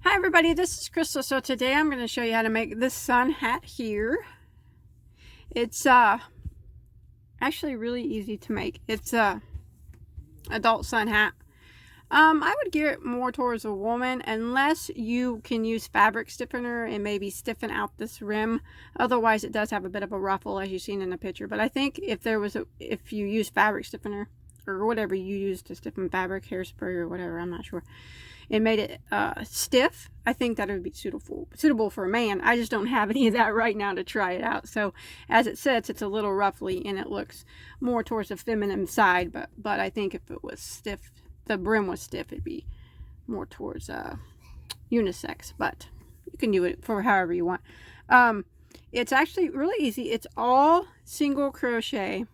Hi everybody, this is Crystal. So today I'm going to show you how to make this sun hat here. It's actually really easy to make. It's a adult sun hat. I would gear it more towards a woman unless you can use fabric stiffener and maybe stiffen out this rim. Otherwise it does have a bit of a ruffle as you've seen in the picture. But I think if you use fabric stiffener or whatever you use to stiffen fabric, hairspray or whatever, I'm not sure, and made it stiff, I think that it would be suitable for a man. I just don't have any of that right now to try it out. So as it sits, it's a little ruffly and it looks more towards the feminine side, but I think if it was stiff, the brim was stiff, it'd be more towards unisex. But you can do it for however you want. It's actually really easy. It's all single crochet,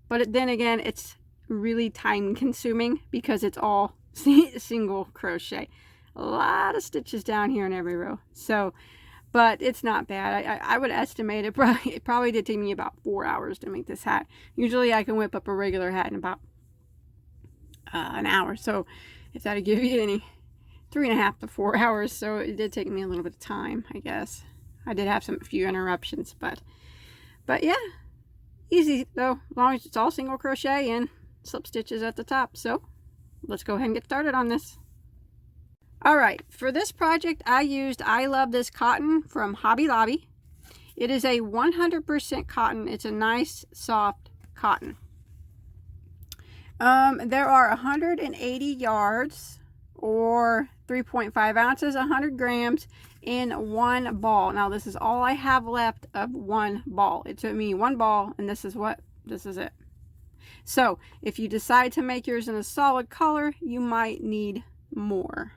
but then again, it's really time consuming because it's all single crochet. A lot of stitches down here in every row. So, but it's not bad. I would estimate it probably did take me about 4 hours to make this hat. Usually I can whip up a regular hat in about an hour. So if that'd give you any 3.5 to 4 hours. So it did take me a little bit of time, I guess. I did have a few interruptions, but yeah, easy though, as long as it's all single crochet and slip stitches at the top. So let's go ahead and get started on this. Alright, for this project I used I Love This Cotton from Hobby Lobby. It is a 100% cotton. It's a nice soft cotton. There are 180 yards or 3.5 ounces, 100 grams in one ball. Now this is all I have left of one ball. It took me one ball and this is it. So if you decide to make yours in a solid color, you might need more.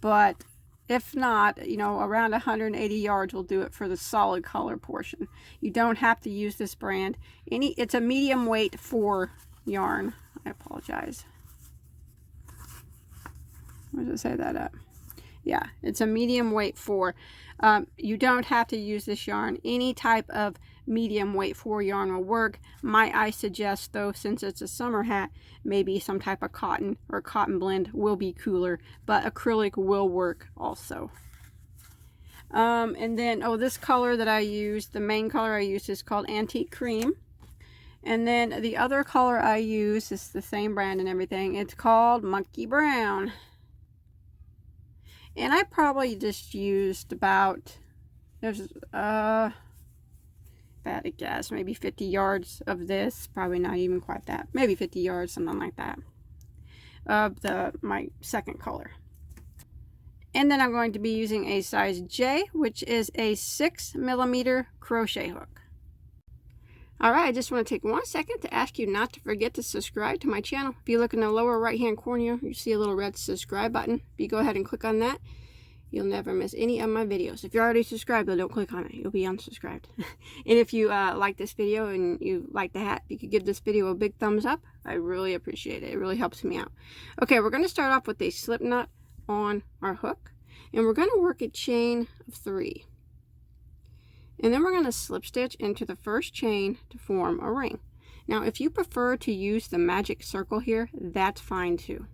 But if not, you know, around 180 yards will do it for the solid color portion. You don't have to use this brand. It's a medium weight 4 yarn. I apologize. Where does it say that up? Yeah, it's a medium weight 4. You don't have to use this yarn. Any type of medium weight 4 yarn will work. Might I suggest though, since it's a summer hat, maybe some type of cotton or cotton blend will be cooler, but acrylic will work also. And then, this color that I used, the main color I used is called Antique Cream. And then the other color I use is the same brand and everything. It's called Monkey Brown. And I probably just used about, about a guess, maybe 50 yards of this. Probably not even quite that. Maybe 50 yards, something like that, of my second color. And then I'm going to be using a size J, which is a 6mm crochet hook. Alright, I just want to take 1 second to ask you not to forget to subscribe to my channel. If you look in the lower right hand corner, you see a little red subscribe button. If you go ahead and click on that, you'll never miss any of my videos. If you're already subscribed, though, don't click on it. You'll be unsubscribed. And if you like this video and you like the hat, you could give this video a big thumbs up. I really appreciate it. It really helps me out. Okay, we're going to start off with a slip knot on our hook. And we're going to work a chain of 3. And then we're going to slip stitch into the first chain to form a ring. Now, if you prefer to use the magic circle here, that's fine too.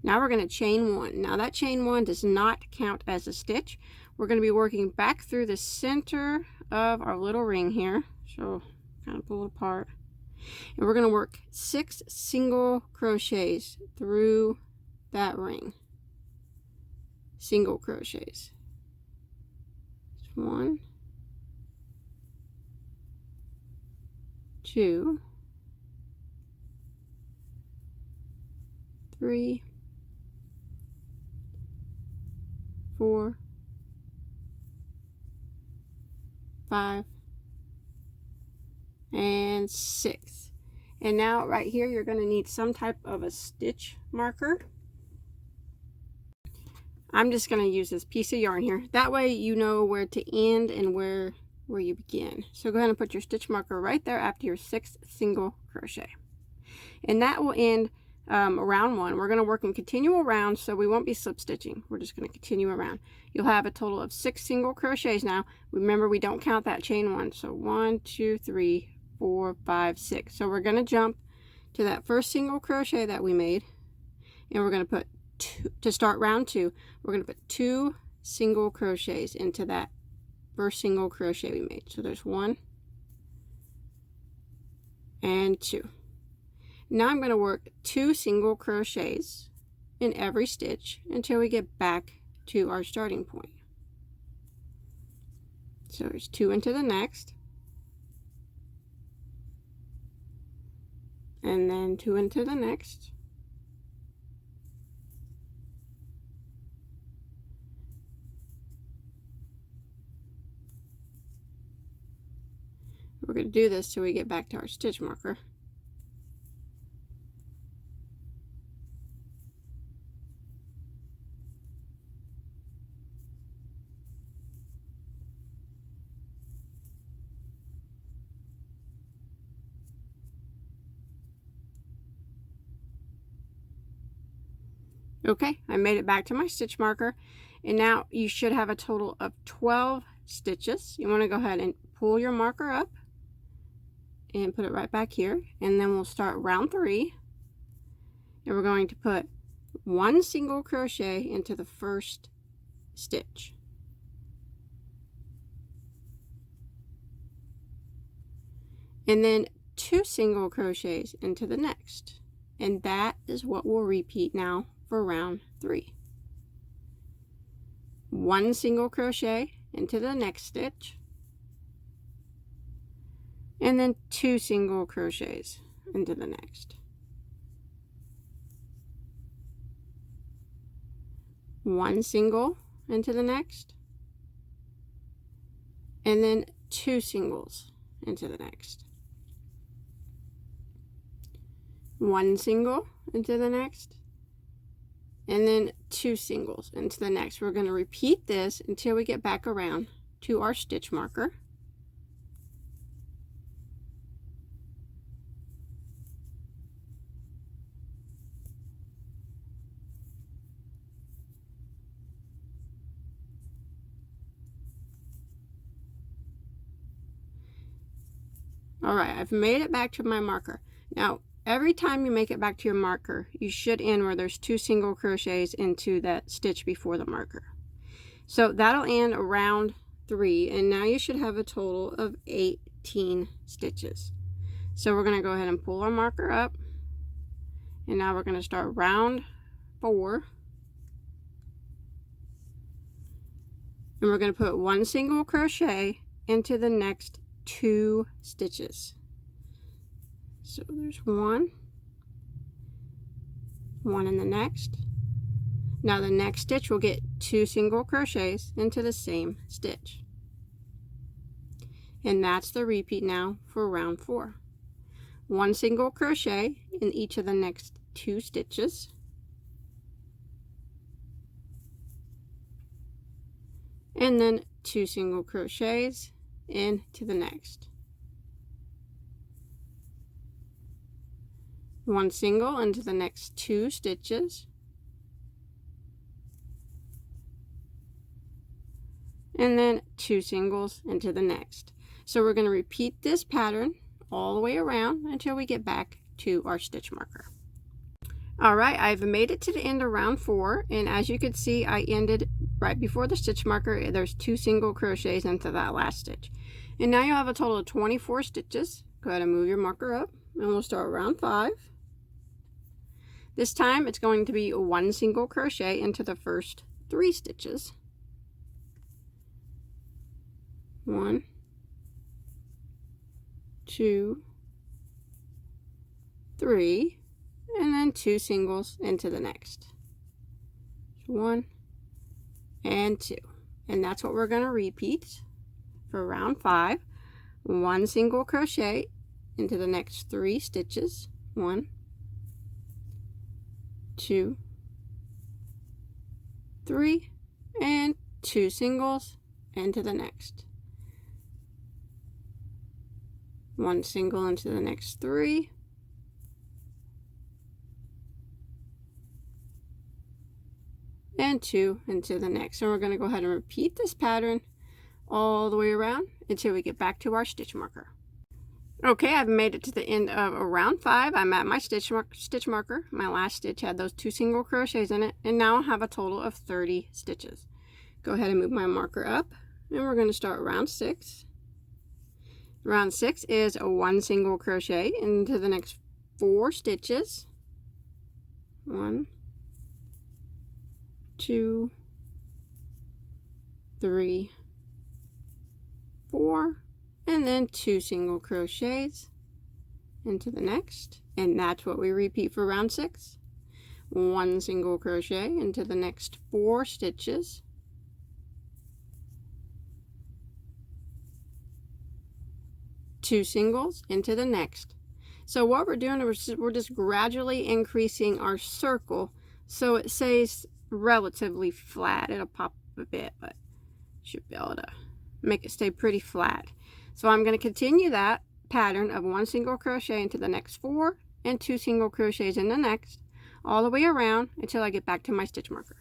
Now we're going to chain 1. Now that chain 1 does not count as a stitch. We're going to be working back through the center of our little ring here. So kind of pull it apart. And we're going to work 6 single crochets through that ring. Single crochets. 1, 2, 3, 4, 5, and 6. And now right here you're going to need some type of a stitch marker. I'm just going to use this piece of yarn here. That way you know where to end and where you begin. So go ahead and put your stitch marker right there after your 6th single crochet. And that will end round 1. We're going to work in continual rounds, so we won't be slip stitching. We're just going to continue around. You'll have a total of 6 single crochets now. Remember, we don't count that chain 1. So 1, 2, 3, 4, 5, 6. So we're going to jump to that first single crochet that we made, and we're going to put two, to start round 2, we're going to put 2 single crochets into that first single crochet we made. So there's 1 and 2. Now I'm going to work 2 single crochets in every stitch until we get back to our starting point. So there's 2 into the next, and then 2 into the next, we're going to do this till we get back to our stitch marker. Okay, I made it back to my stitch marker, and now you should have a total of 12 stitches. You want to go ahead and pull your marker up and put it right back here, and then we'll start round 3, and we're going to put 1 single crochet into the first stitch, and then 2 single crochets into the next, and that is what we'll repeat now for round 3. 1 single crochet into the next stitch, and then 2 single crochets into the next. 1 single into the next, and then 2 singles into the next. 1 single into the next, and then 2 singles into the next. We're going to repeat this until we get back around to our stitch marker. Alright, I've made it back to my marker. Now, every time you make it back to your marker, you should end where there's 2 single crochets into that stitch before the marker. So that'll end around 3, and now you should have a total of 18 stitches. So we're going to go ahead and pull our marker up, and now we're going to start round 4, and we're going to put 1 single crochet into the next 2 stitches. So there's 1 in the next. Now the next stitch will get 2 single crochets into the same stitch, and that's the repeat now for round 4. 1 single crochet in each of the next 2 stitches, and then 2 single crochets into the next. 1 single into the next 2 stitches, and then 2 singles into the next. So we're going to repeat this pattern all the way around until we get back to our stitch marker. Alright, I've made it to the end of round 4, and as you can see, I ended right before the stitch marker. There's 2 single crochets into that last stitch. And now you'll have a total of 24 stitches. Go ahead and move your marker up, and we'll start round 5. This time it's going to be 1 single crochet into the first 3 stitches. 1, 2, 3, and then 2 singles into the next. 1 and 2, and that's what we're going to repeat for round 5. 1 single crochet into the next 3 stitches. 1, 2, 3, and 2 singles into the next. 1 single into the next 3, and 2 into the next. And we're going to go ahead and repeat this pattern all the way around until we get back to our stitch marker. Okay, I've made it to the end of round 5. I'm at my stitch marker. My last stitch had those 2 single crochets in it, and now I have a total of 30 stitches. Go ahead and move my marker up, and we're going to start round 6. Round 6 is a 1 single crochet into the next 4 stitches. 1, 2, 3, 4, and then 2 single crochets into the next, and that's what we repeat for round 6. 1 single crochet into the next 4 stitches, 2 singles into the next. So what we're doing is we're just gradually increasing our circle so it stays relatively flat. It'll pop a bit, but should be able to make it stay pretty flat. So I'm going to continue that pattern of 1 single crochet into the next 4 and 2 single crochets in the next, all the way around until I get back to my stitch marker.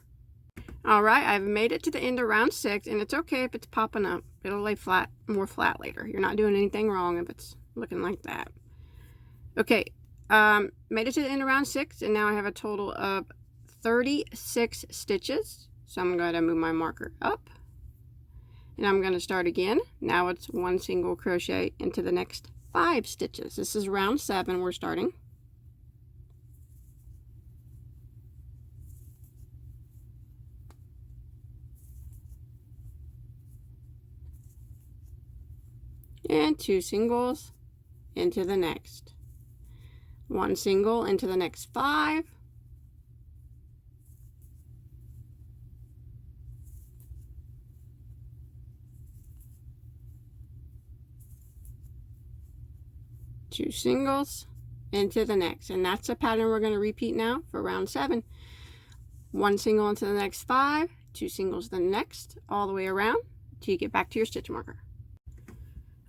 Alright, I've made it to the end of round 6, and it's okay if it's popping up. It'll lay flat, more flat later. You're not doing anything wrong if it's looking like that. Okay, made it to the end of round 6, and now I have a total of 36 stitches. So I'm going to move my marker up, and I'm going to start again. Now it's 1 single crochet into the next 5 stitches. This is round 7 we're starting. And 2 singles into the next. 1 single into the next 5. 2 singles into the next, and that's the pattern we're going to repeat now for round 7. 1 single into the next 5, 2 singles the next, all the way around till you get back to your stitch marker.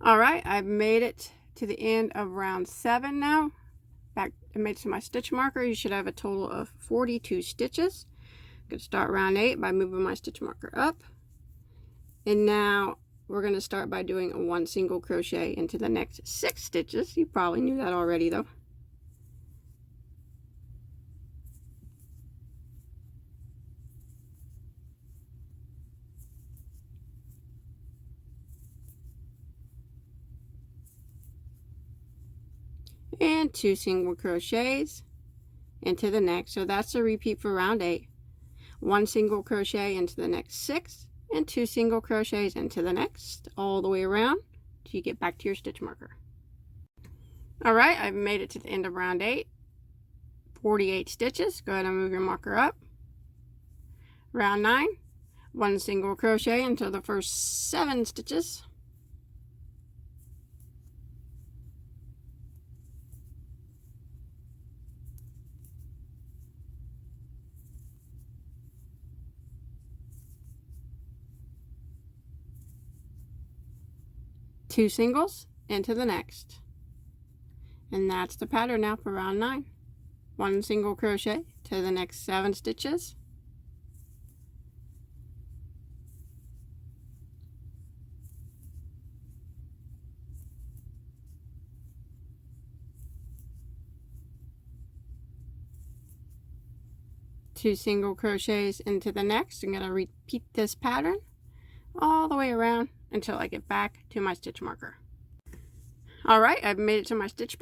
Alright, I've made it to the end of round 7 now. I made it to my stitch marker. You should have a total of 42 stitches. I'm going to start round 8 by moving my stitch marker up, and now we're going to start by doing a 1 single crochet into the next 6 stitches. You probably knew that already though. And 2 single crochets into the next. So that's a repeat for round 8. 1 single crochet into the next 6 and 2 single crochets into the next, all the way around till you get back to your stitch marker. Alright, I've made it to the end of round 8. 48 stitches. Go ahead and move your marker up. Round 9. 1 single crochet into the first 7 stitches. 2 singles into the next, and that's the pattern now for round 9. 1 single crochet to the next 7 stitches, 2 single crochets into the next. I'm going to repeat this pattern all the way around until I get back to my stitch marker. Alright, I've made it to my stitch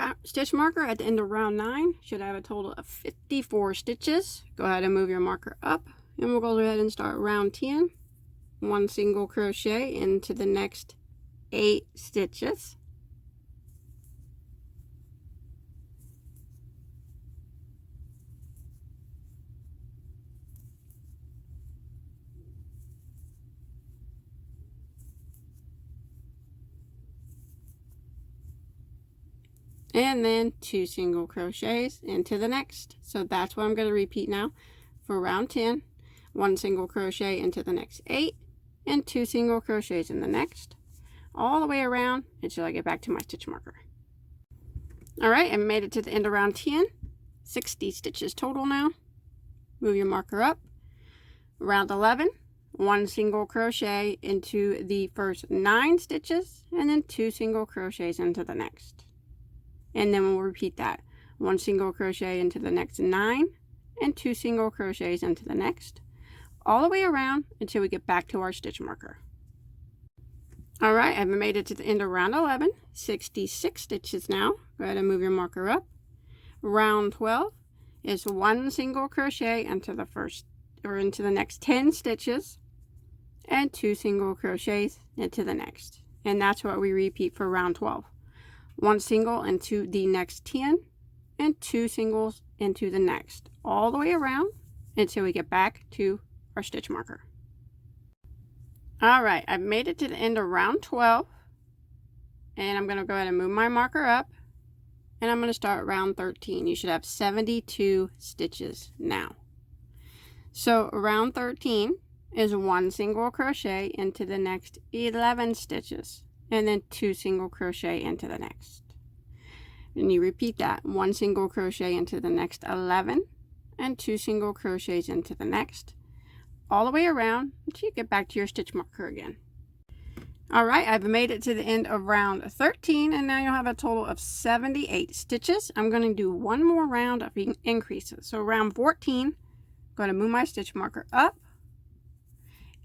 marker at the end of round 9. Should have a total of 54 stitches. Go ahead and move your marker up, and we'll go ahead and start round 10. 1 single crochet into the next 8 stitches. And then 2 single crochets into the next. So that's what I'm going to repeat now for round 10. 1 single crochet into the next 8 and 2 single crochets in the next, all the way around until I get back to my stitch marker. Alright, I made it to the end of round 10. 60 stitches total now. Move your marker up. Round 11. 1 single crochet into the first 9 stitches and then 2 single crochets into the next. And then we'll repeat that. 1 single crochet into the next 9 and 2 single crochets into the next, all the way around until we get back to our stitch marker. All right, I've made it to the end of round 11, 66 stitches now. Go ahead and move your marker up. Round 12 is 1 single crochet into the first or into the next 10 stitches and 2 single crochets into the next. And that's what we repeat for round 12. 1 single into the next 10 and 2 singles into the next, all the way around until we get back to our stitch marker. All right, I've made it to the end of round 12, and I'm going to go ahead and move my marker up, and I'm going to start round 13. You should have 72 stitches now. So round 13 is 1 single crochet into the next 11 stitches, and then 2 single crochet into the next. And you repeat that, 1 single crochet into the next 11 and 2 single crochets into the next, all the way around until you get back to your stitch marker again. All right, I've made it to the end of round 13, and now you'll have a total of 78 stitches. I'm going to do one more round of increases. So round 14, I'm going to move my stitch marker up,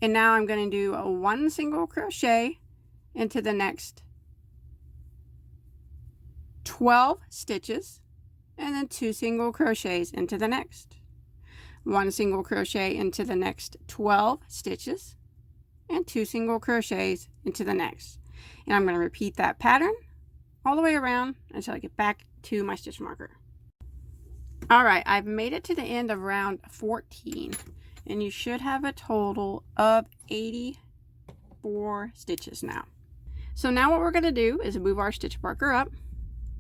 and now I'm going to do a 1 single crochet into the next 12 stitches, and then 2 single crochets into the next. 1 single crochet into the next 12 stitches, and 2 single crochets into the next. And I'm going to repeat that pattern all the way around until I get back to my stitch marker. All right, I've made it to the end of round 14, and you should have a total of 84 stitches now. So now what we're going to do is move our stitch marker up.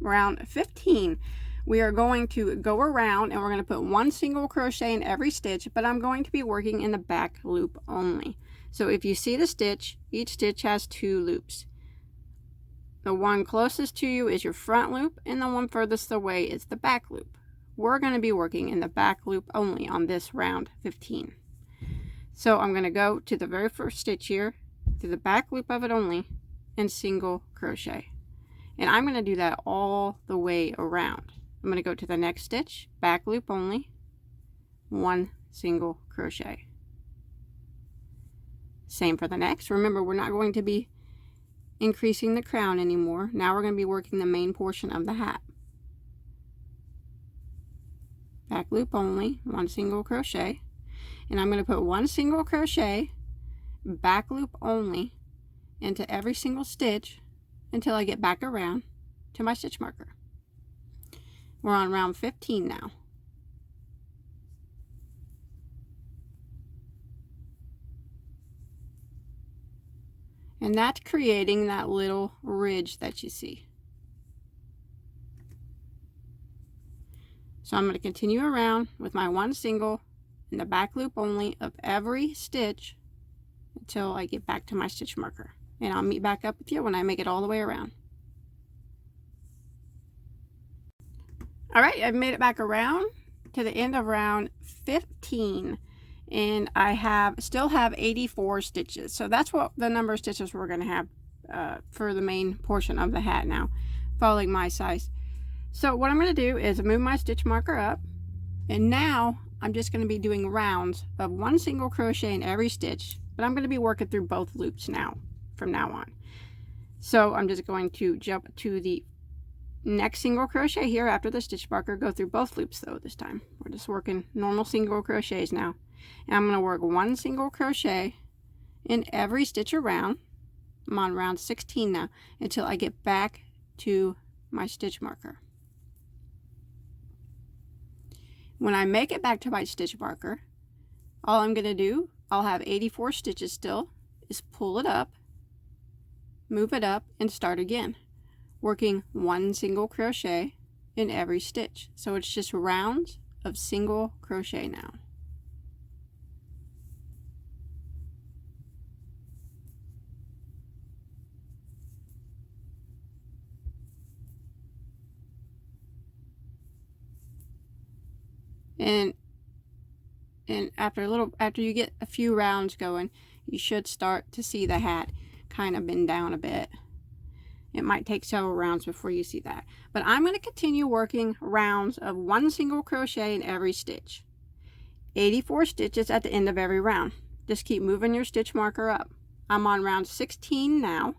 Round 15, we are going to go around and we're going to put 1 single crochet in every stitch, but I'm going to be working in the back loop only. So if you see the stitch, each stitch has 2 loops. The one closest to you is your front loop, and the one furthest away is the back loop. We're going to be working in the back loop only on this round 15. So I'm going to go to the very first stitch here, to the back loop of it only, and single crochet. And I'm going to do that all the way around. I'm going to go to the next stitch, back loop only, 1 single crochet. Same for the next. Remember, we're not going to be increasing the crown anymore. Now we're going to be working the main portion of the hat. Back loop only, 1 single crochet. And I'm going to put 1 single crochet, back loop only, into every single stitch until I get back around to my stitch marker. We're on round 15 now. And that's creating that little ridge that you see. So I'm going to continue around with my 1 single in the back loop only of every stitch until I get back to my stitch marker. And I'll meet back up with you when I make it all the way around. All right, I've made it back around to the end of round 15, and I still have 84 stitches. So that's what the number of stitches we're going to have for the main portion of the hat now, following my size. So what I'm going to do is move my stitch marker up, and now I'm just going to be doing rounds of 1 single crochet in every stitch, but I'm going to be working through both loops now. From now on. So I'm just going to jump to the next single crochet here after the stitch marker, go through both loops though this time. We're just working normal single crochets now. And I'm going to work 1 single crochet in every stitch around. I'm on round 16 now until I get back to my stitch marker. When I make it back to my stitch marker, all I'm going to do, I'll have 84 stitches still, is pull it up, move it up, and start again, working 1 single crochet in every stitch. So it's just rounds of single crochet now. And after you get a few rounds going, you should start to see the hat kind of bend down a bit. It might take several rounds before you see that. But I'm going to continue working rounds of 1 single crochet in every stitch. 84 stitches at the end of every round. Just keep moving your stitch marker up. I'm on round 16 now.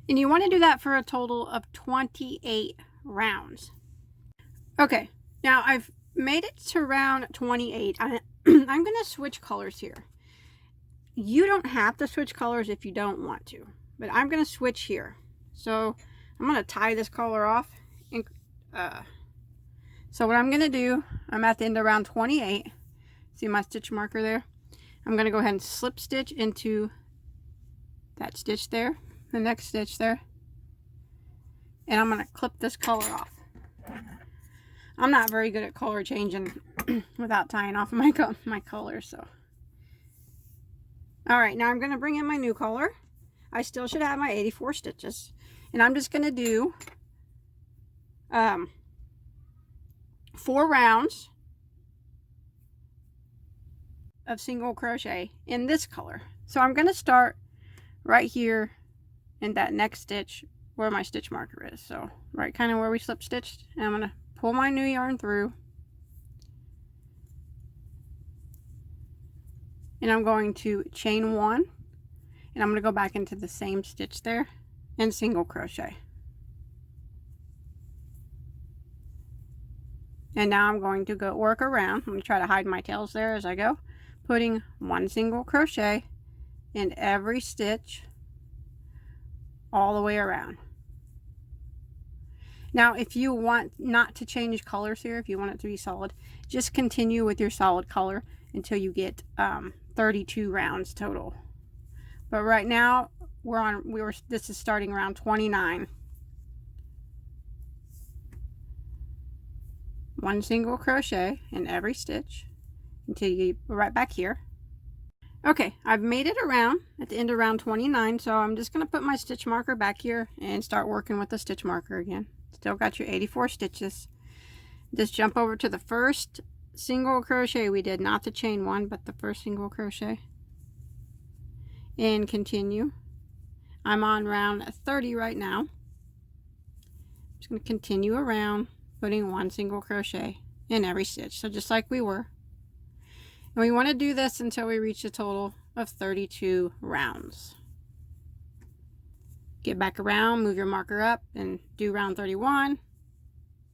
And you want to do that for a total of 28 rounds. Okay, now I've made it to round 28. I'm going to switch colors here. You don't have to switch colors if you don't want to, but I'm going to switch here. So I'm going to tie this color off. And, so what I'm going to do, I'm at the end of round 28. See my stitch marker there? I'm going to go ahead and slip stitch into that stitch there, the next stitch there, and I'm going to clip this color off. I'm not very good at color changing without tying off my color, so. All right, now I'm going to bring in my new color. I still should have my 84 stitches, and I'm just going to do 4 rounds of single crochet in this color. So I'm going to start right here in that next stitch where my stitch marker is. So right kind of where we slip stitched, and I'm going to pull my new yarn through, and I'm going to chain 1, and I'm going to go back into the same stitch there and single crochet. And now I'm going to go work around. I'm going to try to hide my tails there as I go, putting 1 single crochet in every stitch all the way around. Now if you want not to change colors here, if you want it to be solid, just continue with your solid color until you get 32 rounds total. But right now this is starting round 29. 1 single crochet in every stitch until you get right back here. Okay, I've made it around at the end of round 29, so I'm just going to put my stitch marker back here and start working with the stitch marker again. Still got your 84 stitches. Just jump over to the first single crochet we did, not the chain 1, but the first single crochet, and continue. I'm on round 30 right now. I'm just going to continue around, putting 1 single crochet in every stitch, so just like we were. And we want to do this until we reach a total of 32 rounds. Get back around, move your marker up, and do round 31.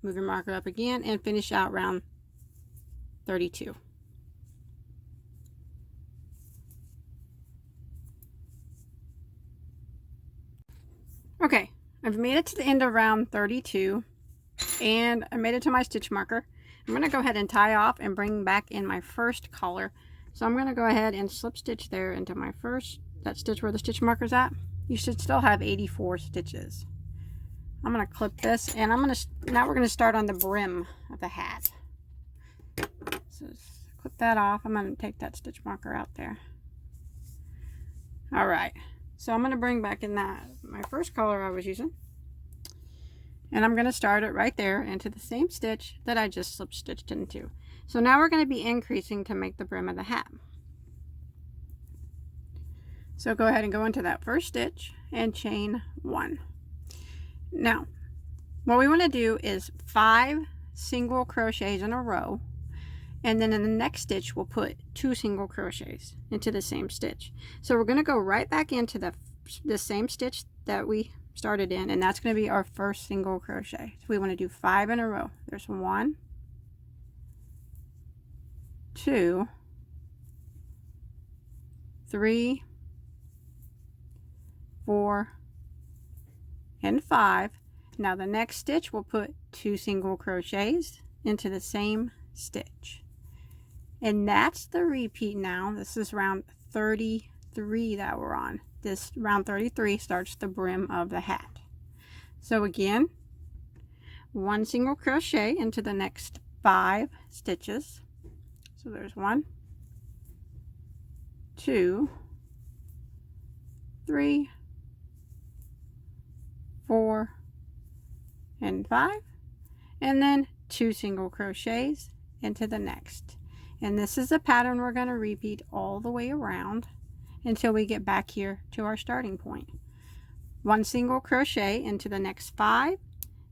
Move your marker up again, and finish out round 32. Okay, I've made it to the end of round 32, and I made it to my stitch marker. I'm going to go ahead and tie off and bring back in my first color. So I'm going to go ahead and slip stitch there into my first, that stitch where the stitch marker's at. You should still have 84 stitches. I'm going to clip this, and now we're going to start on the brim of the hat. So clip that off. I'm going to take that stitch marker out there. All right, so I'm going to bring back in my first color I was using. And I'm going to start it right there into the same stitch that I just slip stitched into. So now we're going to be increasing to make the brim of the hat. So go ahead and go into that first stitch and chain 1. Now what we want to do is 5 single crochets in a row, and then in the next stitch we'll put 2 single crochets into the same stitch. So we're going to go right back into the same stitch that we started in, and that's going to be our first single crochet. So we want to do 5 in a row. There's 1, 2, 3, 4, and 5. Now the next stitch we'll put 2 single crochets into the same stitch, and that's the repeat. Now this is round 33 that we're on. This round 33 starts the brim of the hat. So again, 1 single crochet into the next 5 stitches. So there's 1, 2, 3, 4, and 5, and then 2 single crochets into the next. And this is a pattern we're going to repeat all the way around until we get back here to our starting point. 1 single crochet into the next 5,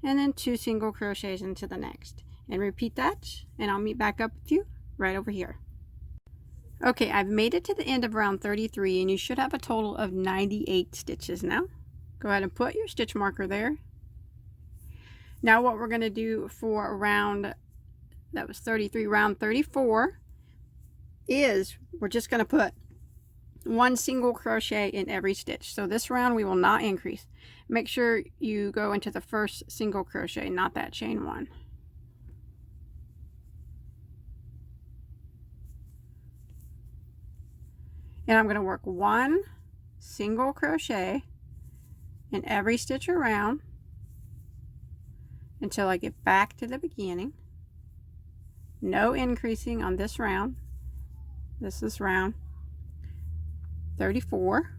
and then 2 single crochets into the next, and repeat that, and I'll meet back up with you right over here. Okay, I've made it to the end of round 33, and you should have a total of 98 stitches now. Go ahead and put your stitch marker there. Now what we're going to do for round, that was 33, round 34, is we're just going to put 1 single crochet in every stitch. So this round we will not increase. Make sure you go into the first single crochet, not that chain 1. And I'm going to work 1 single crochet in every stitch around until I get back to the beginning. No increasing on this round. This is round 34.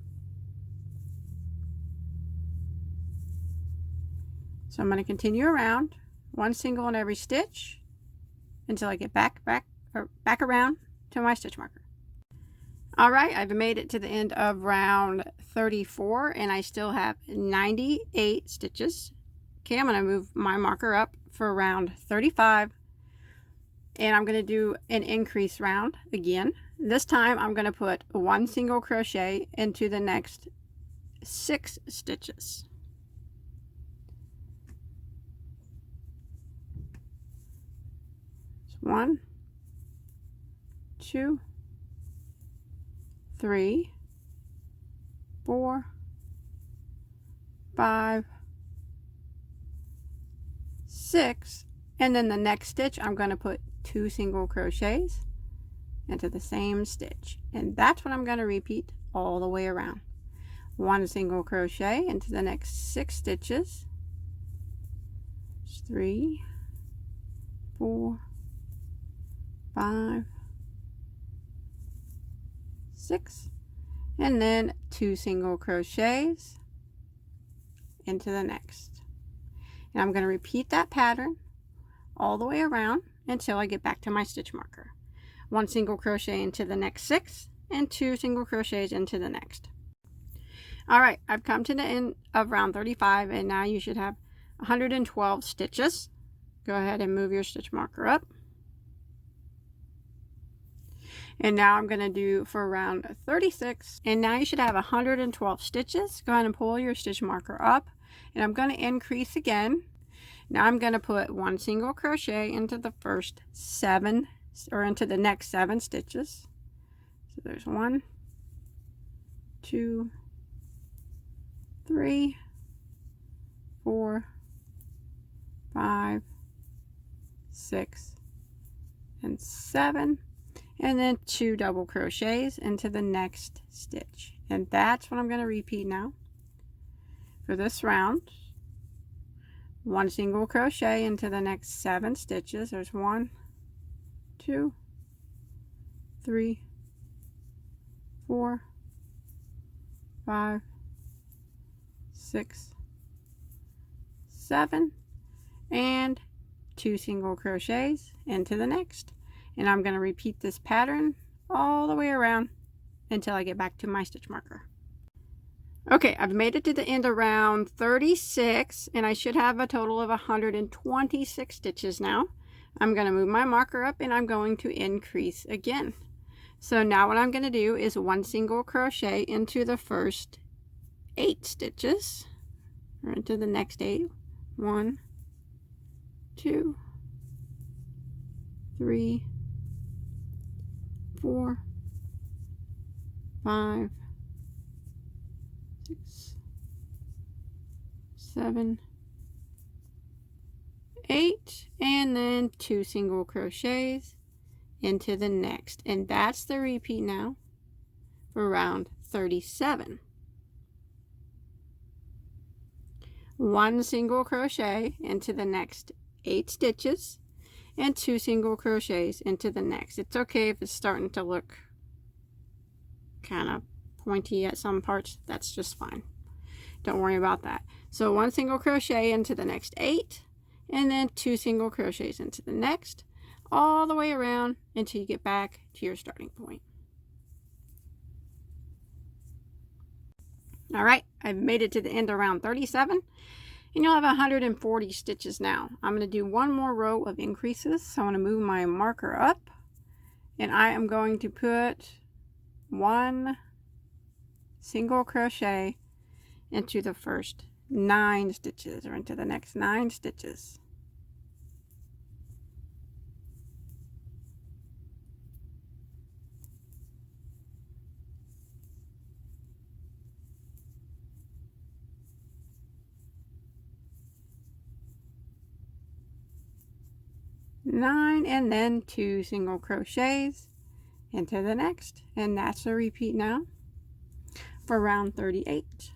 So I'm going to continue around 1 single in every stitch until I get back around to my stitch marker. All right, I've made it to the end of round 34, and I still have 98 stitches. Okay, I'm going to move my marker up for round 35, and I'm going to do an increase round again. This time I'm going to put 1 single crochet into the next 6 stitches. So 1, 2, 3, 4, 5, 6, and then the next stitch I'm going to put 2 single crochets into the same stitch, and that's what I'm going to repeat all the way around. 1 single crochet into the next 6 stitches. 3, 4, 5, 6, and then 2 single crochets into the next. And I'm going to repeat that pattern all the way around until I get back to my stitch marker. 1 single crochet into the next 6 and 2 single crochets into the next. All right, I've come to the end of round 35, and now you should have 112 stitches. Go ahead and move your stitch marker up. And now I'm going to do for round 36, and now you should have 112 stitches. Go ahead and pull your stitch marker up, and I'm going to increase again. Now I'm going to put 1 single crochet into the first 7, or into the next 7 stitches. So there's 1, 2, 3, 4, 5, 6, and 7, and then 2 double crochets into the next stitch. And that's what I'm going to repeat now for this round. 1 single crochet into the next 7 stitches. There's 1, 2, 3, 4, 5, 6, 7, and 2 single crochets into the next. And I'm going to repeat this pattern all the way around until I get back to my stitch marker. Okay, I've made it to the end of round 36, and I should have a total of 126 stitches now. I'm going to move my marker up, and I'm going to increase again. So now what I'm going to do is 1 single crochet into the first 8 stitches, or into the next 8. 1, 2, 3, 4, 5, 6, 7, 8, and then 2 single crochets into the next. And that's the repeat now for round 37. 1 single crochet into the next 8 stitches and 2 single crochets into the next. It's okay if it's starting to look kind of pointy at some parts. That's just fine. Don't worry about that. So 1 single crochet into the next 8, and then 2 single crochets into the next, all the way around until you get back to your starting point. All right, I've made it to the end of round 37, and you'll have 140 stitches now. I'm going to do one more row of increases, so I'm going to move my marker up, and I am going to put 1 single crochet into the first 9 stitches, or into the next 9 stitches. Nine, and then 2 single crochets into the next, and that's a repeat now for round 38.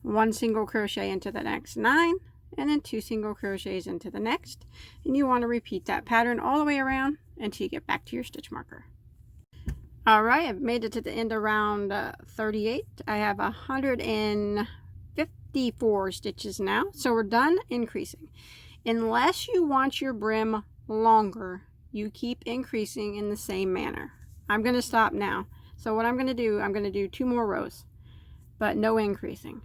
1 single crochet into the next 9, and then 2 single crochets into the next, and you want to repeat that pattern all the way around until you get back to your stitch marker. All right, I've made it to the end of round 38. I have 154 stitches now, so we're done increasing. Unless you want your brim longer, you keep increasing in the same manner. I'm going to stop now. So what I'm going to do, I'm going to do 2 more rows, but no increasing.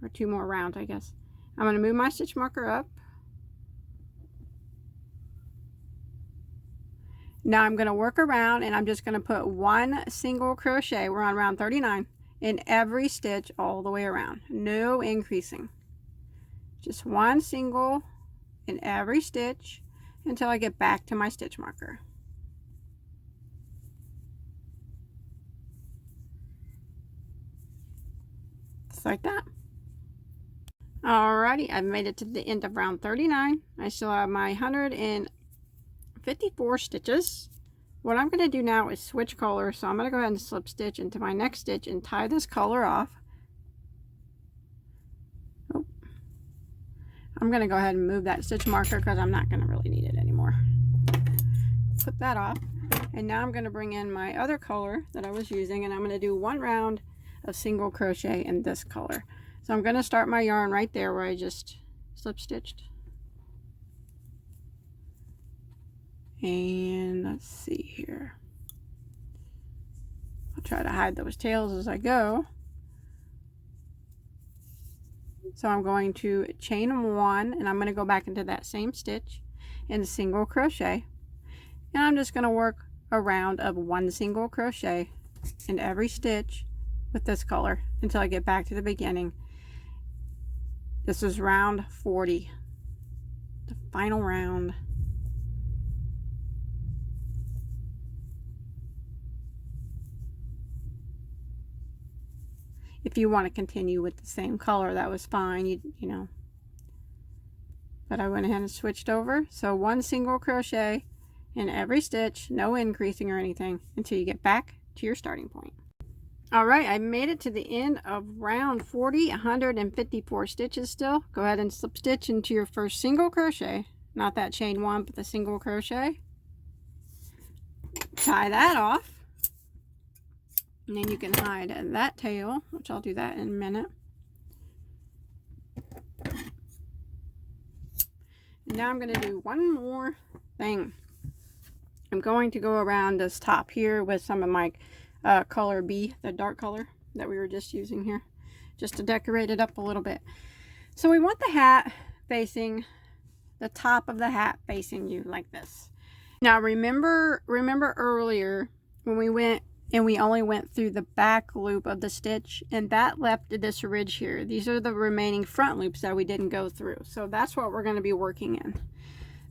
Or 2 more rounds, I guess. I'm going to move my stitch marker up. Now I'm going to work around, and I'm just going to put 1 single crochet, we're on round 39, in every stitch all the way around. No increasing. Just 1 single in every stitch until I get back to my stitch marker. Just like that. Alrighty, I've made it to the end of round 39. I still have my 154 stitches. What I'm going to do now is switch color, so I'm going to go ahead and slip stitch into my next stitch and tie this color off. Oh. I'm going to go ahead and move that stitch marker because I'm not going to really need it anymore. Put that off, and now I'm going to bring in my other color that I was using, and I'm going to do 1 round of single crochet in this color. So I'm going to start my yarn right there where I just slip stitched. And let's see here. I'll try to hide those tails as I go. So I'm going to chain 1, and I'm going to go back into that same stitch and single crochet. And I'm just going to work a round of 1 single crochet in every stitch with this color until I get back to the beginning. This is round 40, the final round. If you want to continue with the same color, that was fine, you know. But I went ahead and switched over. So 1 single crochet in every stitch, no increasing or anything until you get back to your starting point. All right, I made it to the end of round 40, 154 stitches still. Go ahead and slip stitch into your first single crochet, not that chain 1, but the single crochet. Tie that off. And then you can hide that tail, which I'll do that in a minute. And now I'm going to do one more thing. I'm going to go around this top here with some of my color B, the dark color that we were just using here, just to decorate it up a little bit. So we want the hat facing, the top of the hat facing you like this. Now remember earlier when we went and we only went through the back loop of the stitch, and that left this ridge here. These are the remaining front loops that we didn't go through. So that's what we're going to be working in.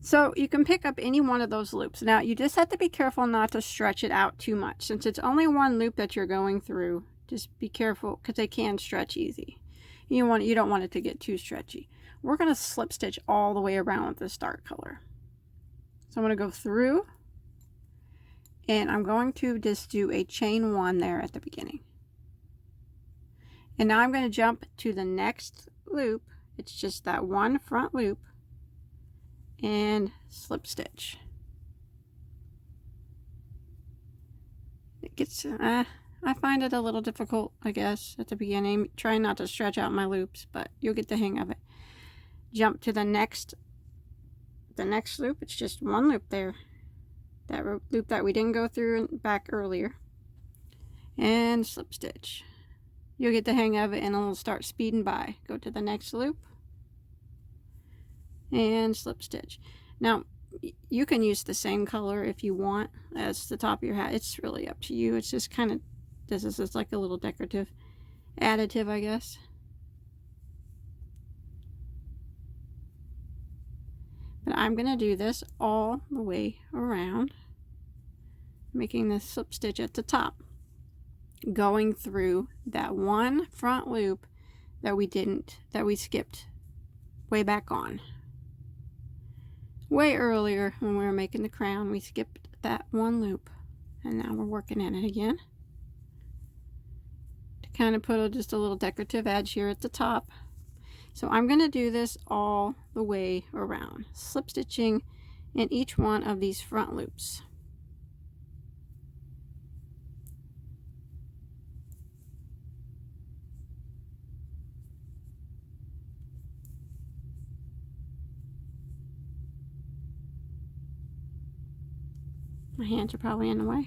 So you can pick up any one of those loops. Now you just have to be careful not to stretch it out too much. Since it's only one loop that you're going through, just be careful because they can stretch easy. You don't want it to get too stretchy. We're going to slip stitch all the way around with this dark color. So I'm going to go through, and I'm going to just do a chain 1 there at the beginning. And now I'm going to jump to the next loop. It's just that one front loop, and slip stitch. It gets, I find it a little difficult, I guess, at the beginning. Trying not to stretch out my loops, but you'll get the hang of it. Jump to the next loop. It's just one loop there. That loop that we didn't go through back earlier. And slip stitch. you'll get the hang of it and it'll start speeding by. Go to the next loop and slip stitch. Now you can use the same color if you want as the top of your hat. It's really up to you. It's just kind of, this is just like a little decorative additive, I guess. But I'm going to do this all the way around, making the slip stitch at the top, going through that one front loop that we skipped way back on. Way earlier when we were making the crown, we skipped that one loop, and now we're working in it again to kind of put just a little decorative edge here at the top. So I'm going to do this all the way around, slip stitching in each one of these front loops. My hands are probably in the way.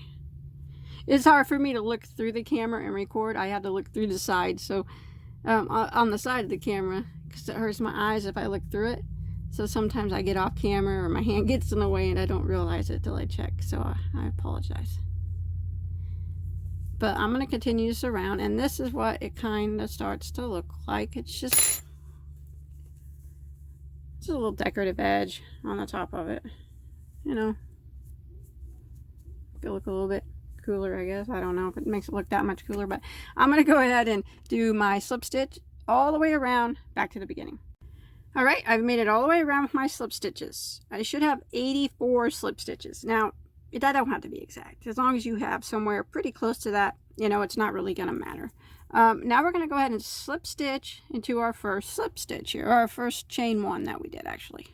It's hard for me to look through the camera and record. I had to look through the side, so on the side of the camera, because it hurts my eyes if I look through it. So sometimes I get off camera or my hand gets in the way and I don't realize it till I check. So I apologize. But I'm going to continue this around, and this is what it kind of starts to look like. It's just a little decorative edge on the top of it, you know. It'll look a little bit cooler, I guess. I don't know if it makes it look that much cooler, but I'm going to go ahead and do my slip stitch all the way around back to the beginning. All right, I've made it all the way around with my slip stitches. I should have 84 slip stitches. Now, that don't have to be exact. As long as you have somewhere pretty close to that, you know, it's not really going to matter. Now we're going to go ahead and slip stitch into our first slip stitch here, or our first chain one that we did actually.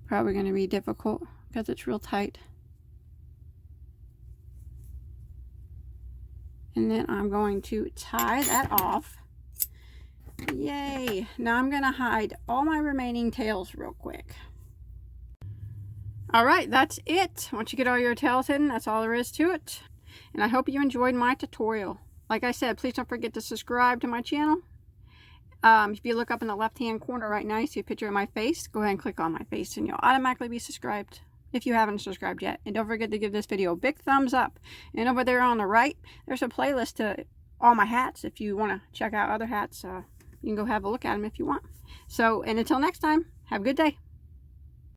Probably going to be difficult because it's real tight. And then I'm going to tie that off. Yay! Now I'm going to hide all my remaining tails real quick. Alright, that's it. Once you get all your tails hidden, that's all there is to it. And I hope you enjoyed my tutorial. Like I said, please don't forget to subscribe to my channel. If you look up in the left hand corner right now, you see a picture of my face. Go ahead and click on my face and you'll automatically be subscribed if you haven't subscribed yet. And don't forget to give this video a big thumbs up. And over there on the right, there's a playlist to all my hats. If you want to check out other hats, you can go have a look at them if you want. So, and until next time, have a good day.